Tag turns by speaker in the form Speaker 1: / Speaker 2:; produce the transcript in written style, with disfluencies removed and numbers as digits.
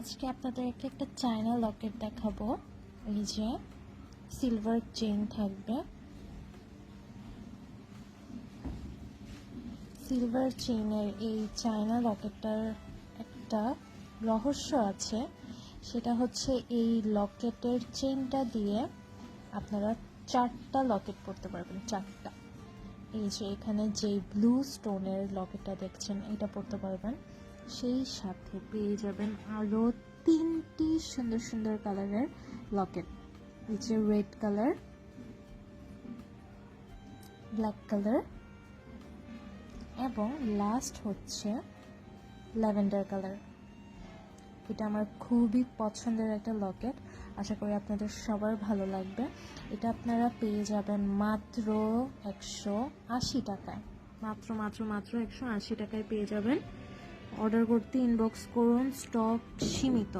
Speaker 1: আজকে আপনাদেরকে একটা চায়না লকেট দেখাবো। এই যে সিলভার চেইন থাকবে, সিলভার চেইনের এই চায়না লকেটটার একটা রহস্য আছে। সেটা হচ্ছে এই লকেটের চেইনটা দিয়ে আপনারা 4টা লকেট পরতে পারবেন, 4টা। এই যে এখানে যে ব্লু স্টোনের লকেটটা দেখছেন, এটা পরতে পারবেন। সেই সাথে পেয়ে যাবেন আরও 3টি সুন্দর সুন্দর কালারের লকেট। এই যে রেড কালার, ব্ল্যাক কালার এবং লাস্ট হচ্ছে ল্যাভেন্ডার কালার। এটা আমার খুবই পছন্দের একটা লকেট, আশা করি আপনাদের সবার ভালো লাগবে। এটা আপনারা পেয়ে যাবেন মাত্র 180 টাকায়, মাত্র 180 টাকায় পেয়ে যাবেন। অর্ডার করতে ইনবক্স করুন, স্টক সীমিত।